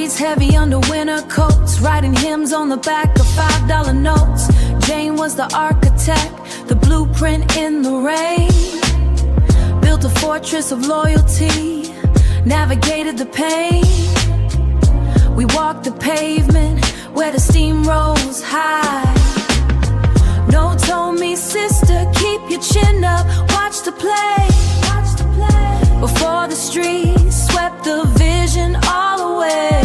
breathes heavy under winter coats, writing hymns on the back of $5 notes. Jane was the architect, the blueprint in the rain. Built a fortress of loyalty, navigated the pain. We walked the pavement where the steam rose high. No told me, sister, keep your chin up, watch the play. Before the streets swept the vision all away.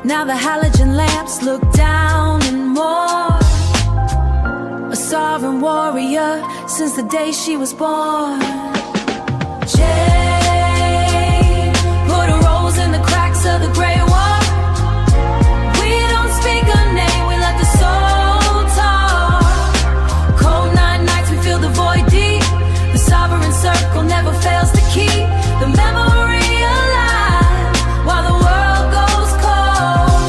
Now the halogen lamps look down and more. A sovereign warrior since the day she was born. Jane put a rose in the cracks of the gray wall. We don't speak her name, we let the soul talk. Cold night nights, we feel the void deep. The sovereign circle never fails to keep the memory alive while the world goes cold.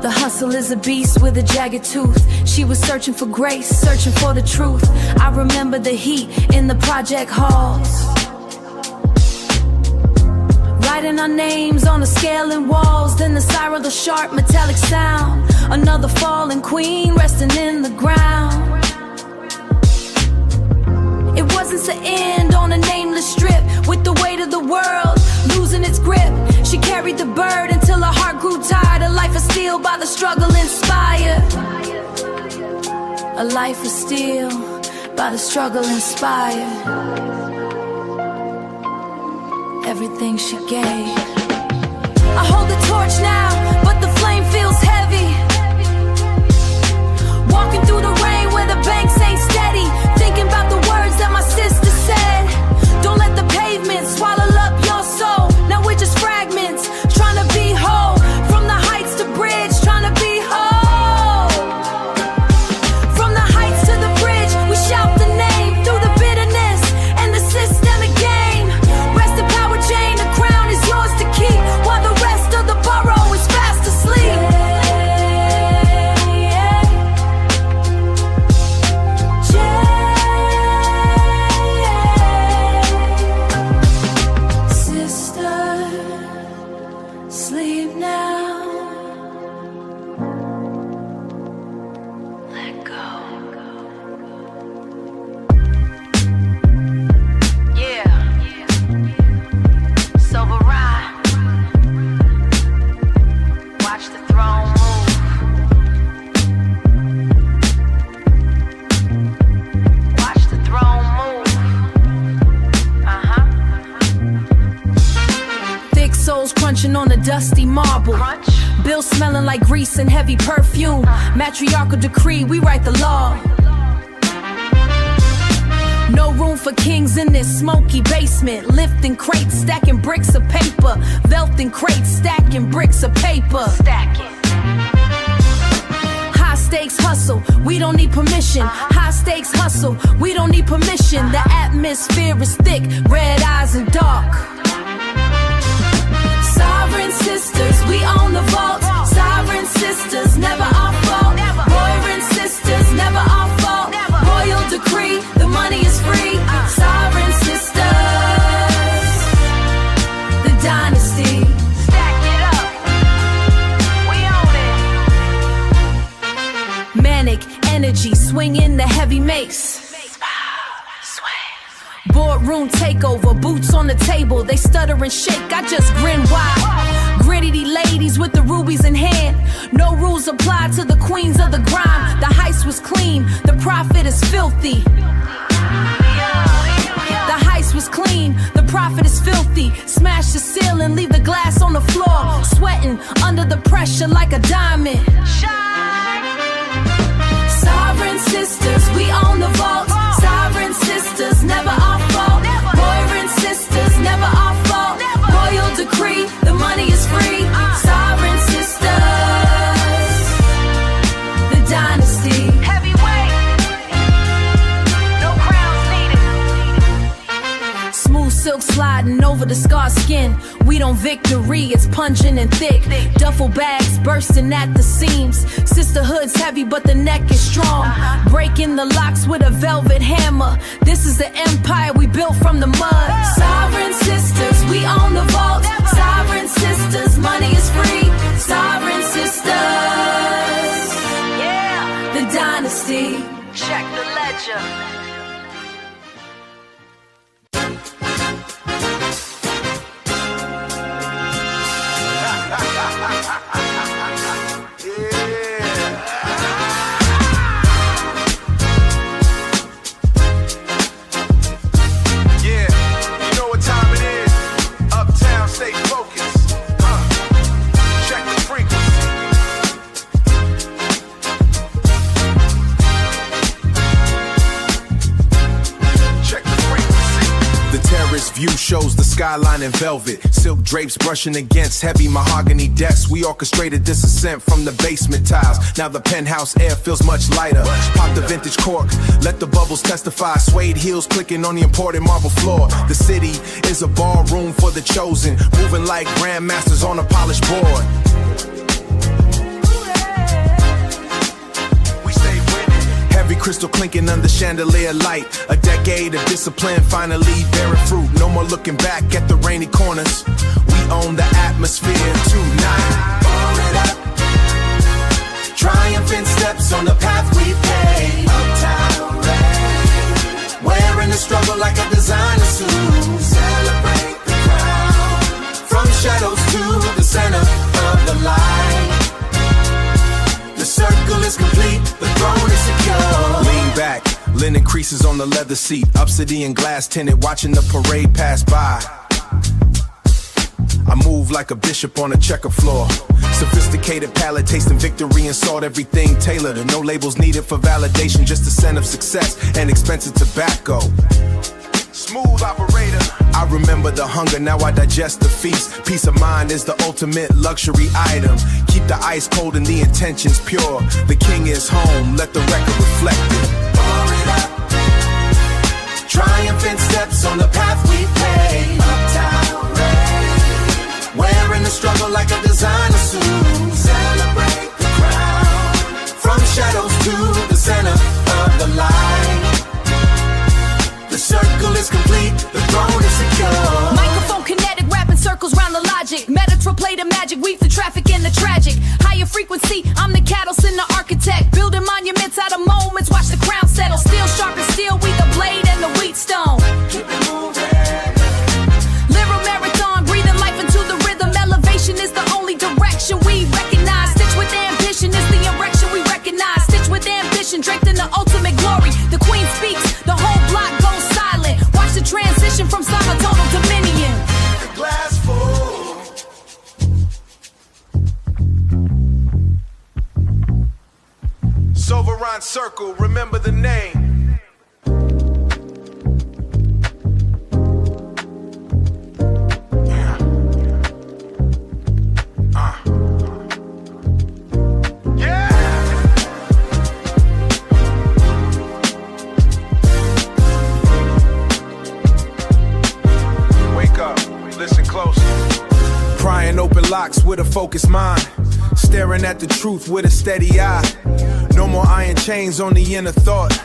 The hustle is a beast with a jagged tooth. She was searching for grace, searching for the truth. I remember the heat in the project halls, writing our names on the scaling walls. Then the siren, the sharp metallic sound. Another fallen queen resting in the ground. It wasn't the end on a nameless strip, with the weight of the world losing its grip. She carried the burden until her heart grew tired. A life of steel by the struggle inspired. A life of steel by the struggle inspired. Everything she gave. I hold the torch now, but the flame feels heavy. Walking through the rain where the banks ain't steady, thinking about the words that my sister said. Don't let the pavement swallow up your soul. Now we're just fragments, trying to be whole. From the heights to bridge, trying to be whole. From the heights to the bridge, we shout the name through the bitterness and the systemic game. Rest in power, Jane, the crown is yours to keep, while the rest of the borough is fast asleep. Sleep now. Let go. Yeah. Silver ride. Watch the throne move. Watch the throne move. Thick souls crunching on the dusty marble. Crunch. Bill smelling like grease and heavy perfume. Matriarchal decree, we write the law. No room for kings in this smoky basement. Lifting crates, stacking bricks of paper. Velting crates, stacking bricks of paper. Stacking. High stakes hustle, we don't need permission. High stakes hustle, we don't need permission. The atmosphere is thick, red eyes and dark. Sovereign sisters, we own the vault. Sovereign sisters, never our fault. Roaring sisters, never our fault. Royal decree, the money is free. Sovereign sisters, the dynasty. Stack it up, we own it. Manic energy, swinging the heavy mace. Boardroom takeover, boots on the table, they stutter and shake, I just grin wide. Gritty ladies with the rubies in hand, no rules apply to the queens of the grime. The heist was clean, the profit is filthy. The heist was clean, the profit is filthy. Smash the ceiling, leave the glass on the floor. Sweating under the pressure like a diamond. Sovereign sisters, we own the vault. Sovereign sisters, never our fault. Roaring sisters, never our fault. Royal decree, the money is free. Sovereign sisters, the dynasty. Heavyweight, no crowns needed. Smooth silk silk sliding over the scar skin. We don't victory, it's pungent and thick. Duffel bags bursting at the seams. Sisterhood's heavy, but the neck is strong. Breaking the locks with a velvet hammer. This is the empire we built from the mud. Sovereign sisters, we own the vault. Sovereign sisters, money is free. Sovereign sisters, yeah, the dynasty. Check the ledger. View shows the skyline in velvet. Silk drapes brushing against heavy mahogany desks. We orchestrated this ascent from the basement tiles. Now the penthouse air feels much lighter. Pop the vintage cork, let the bubbles testify. Suede heels clicking on the imported marble floor. The city is a ballroom for the chosen, moving like grandmasters on a polished board. Heavy crystal clinking under chandelier light. A decade of discipline finally bearing fruit. No more looking back at the rainy corners. We own the atmosphere tonight. Pour it up. Triumphant steps on the path we paved. Uptown rain. Wearing the struggle like a designer suit. Celebrate the crown. From shadows to the center of the light. The circle is complete, the throne is secure. Lean back, linen creases on the leather seat. Obsidian glass tinted, watching the parade pass by. I move like a bishop on a checker floor. Sophisticated palate, tasting victory and salt. Everything tailored, and no labels needed for validation. Just the scent of success and expensive tobacco. Smooth operator. I remember the hunger, now I digest the feast. Peace of mind is the ultimate luxury item. Keep the ice cold and the intentions pure. The king is home, let the record reflect it. Pour it up. Triumphant steps on the path we paved. Uptown rain. Wearing the struggle like a designer suit. Celebrate the crown. From shadows to the center of the light. The circle is complete, the throne is secure. Microphone kinetic, rapping circles round the logic. Metatron play the magic, weave the traffic and the tragic. Higher frequency, I'm the cattle, send the architect. Building monuments out of moments, watch the crown settle. Steel sharp as steel, we the blade and the wheat stone. Keep it moving. Lyrical marathon, breathing life into the rhythm. Elevation is the only direction we recognize. Stitch with ambition is the erection we recognize. Stitch with ambition, draped in the ultimate glory. The queen speaks, the whole block goes silent. Watch the transition from Samatonal Dominion. The glass full. Sovereign Circle, remember the name. Prying open locks with a focused mind. Staring at the truth with a steady eye. No more iron chains on the inner thought.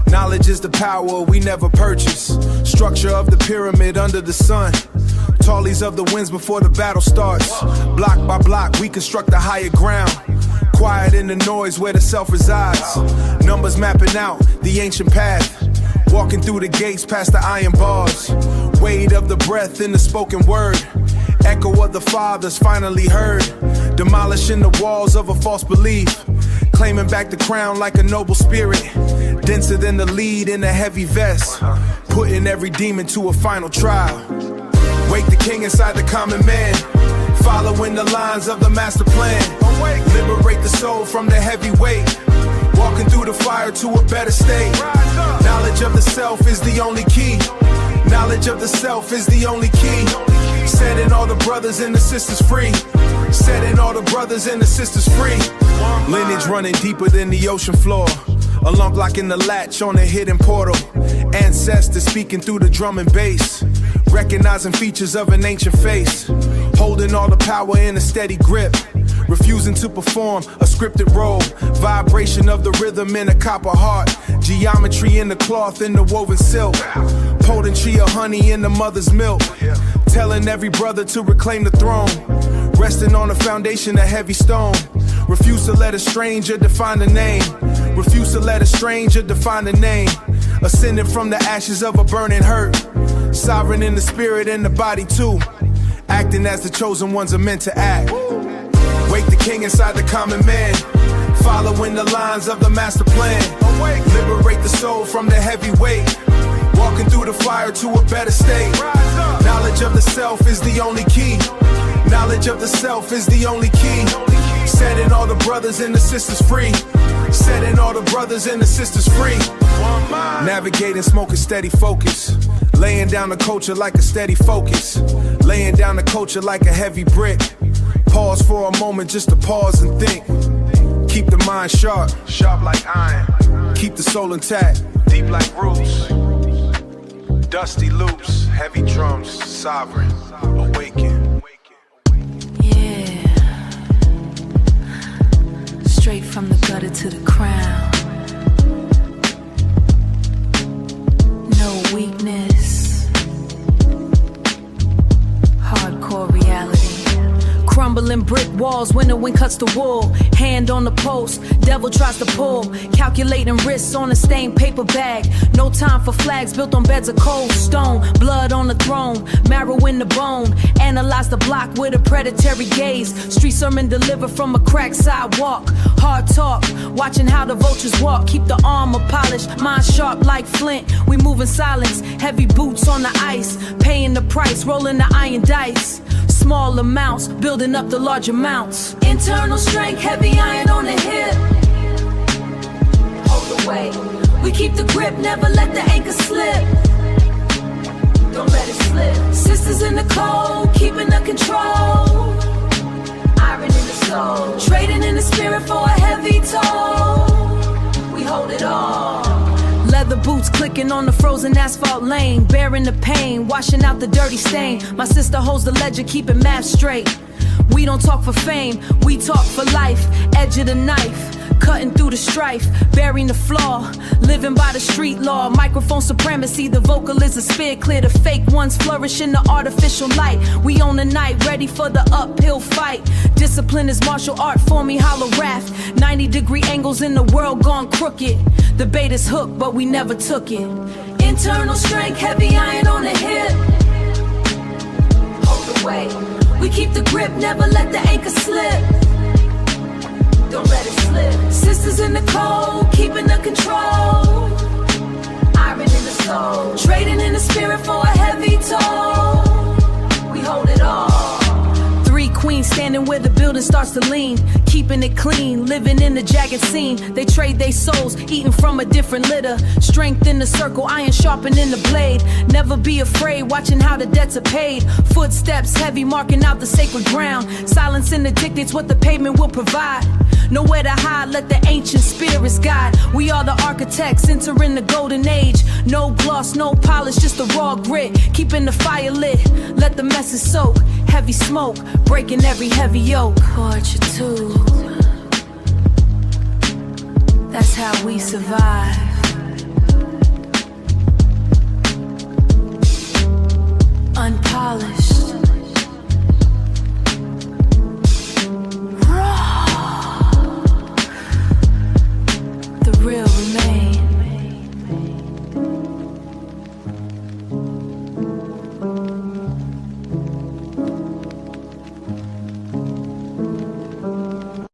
Knowledge is the power we never purchase. Structure of the pyramid under the sun. Tallies of the winds before the battle starts. Block by block we construct the higher ground. Quiet in the noise where the self resides. Numbers mapping out the ancient path. Walking through the gates past the iron bars. Weight of the breath in the spoken word. Echo of the fathers finally heard. Demolishing the walls of a false belief. Claiming back the crown like a noble spirit. Denser than the lead in a heavy vest. Putting every demon to a final trial. Wake the king inside the common man. Following the lines of the master plan. Liberate the soul from the heavy weight. Walking through the fire to a better state. Knowledge of the self is the only key. Knowledge of the self is the only key. Setting all the brothers and the sisters free. Setting all the brothers and the sisters free. Lineage running deeper than the ocean floor. A lump locking the latch on a hidden portal. Ancestors speaking through the drum and bass. recognizing features of an ancient face, holding all the power in a steady grip, refusing to perform a scripted role, vibration of the rhythm in a copper heart, geometry in the cloth in the woven silk, potency of honey in the mother's milk, telling every brother to reclaim the throne, resting on a foundation of heavy stone, refuse to let a stranger define the name, refuse to let a stranger define the name, ascending from the ashes of a burning hurt, sovereign in the spirit and the body too, acting as the chosen ones are meant to act. Wake the king inside the common man, following the lines of the master plan. Liberate the soul from the heavy weight, walking through the fire to a better state. Knowledge of the self is the only key. Knowledge of the self is the only key. Setting all the brothers and the sisters free. Setting all the brothers and the sisters free. Navigating, smoking steady focus. Laying down the culture like a steady focus. Laying down the culture like a heavy brick. Pause for a moment just to pause and think. Keep the mind sharp, sharp like iron. Keep the soul intact, deep like roots. Dusty loops, heavy drums, sovereign, awaken. Yeah. Straight from the gutter to the crown. No weakness. Hardcore reality. Crumbling brick walls when the wind cuts the wall. Hand on the post, devil tries to pull. Calculating risks on a stained paper bag. No time for flags built on beds of cold stone. Blood on the throne, marrow in the bone. Analyze the block with a predatory gaze. Street sermon delivered from a cracked sidewalk. Hard talk, watching how the vultures walk. Keep the armor polished, mind sharp like flint. We move in silence, heavy boots on the ice. Paying the price, rolling the iron dice. Small amounts, building up the large amounts. Internal strength, heavy iron on the hip. Hold the weight. We keep the grip, never let the anchor slip. Don't let it slip. Sisters in the cold, keeping the control. Iron in the soul, trading in the spirit for a heavy toll. We hold it all. Leather boots clicking on the frozen asphalt lane, bearing the pain, washing out the dirty stain. My sister holds the ledger, keeping math straight. We don't talk for fame, we talk for life. Edge of the knife, cutting through the strife, burying the flaw, living by the street law. Microphone supremacy, the vocal is a spear, clear the fake ones flourish in the artificial light. We own the night, ready for the uphill fight. Discipline is martial art, forming hollow raft. 90-degree angles in the world gone crooked. The bait is hooked, but we never took it. Internal strength, heavy iron on the hip. Hold the weight. We keep the grip, never let the anchor slip. Don't let it slip. Sisters in the cold, keeping the control. Iron in the soul, trading in the spirit for a heavy toll. We hold it all. Three queens standing where the building starts to lean. Keeping it clean, living in the jagged scene. They trade their souls, eating from a different litter. Strength in the circle, iron sharpening the blade. Never be afraid, watching how the debts are paid. Footsteps heavy, marking out the sacred ground. Silence in the dictates what the pavement will provide. Nowhere to hide, let the ancient spirits guide. We are the architects, entering the golden age. No gloss, no polish, just the raw grit. Keeping the fire lit, let the message soak. Heavy smoke, breaking every heavy yoke. Torture too. That's how we survive.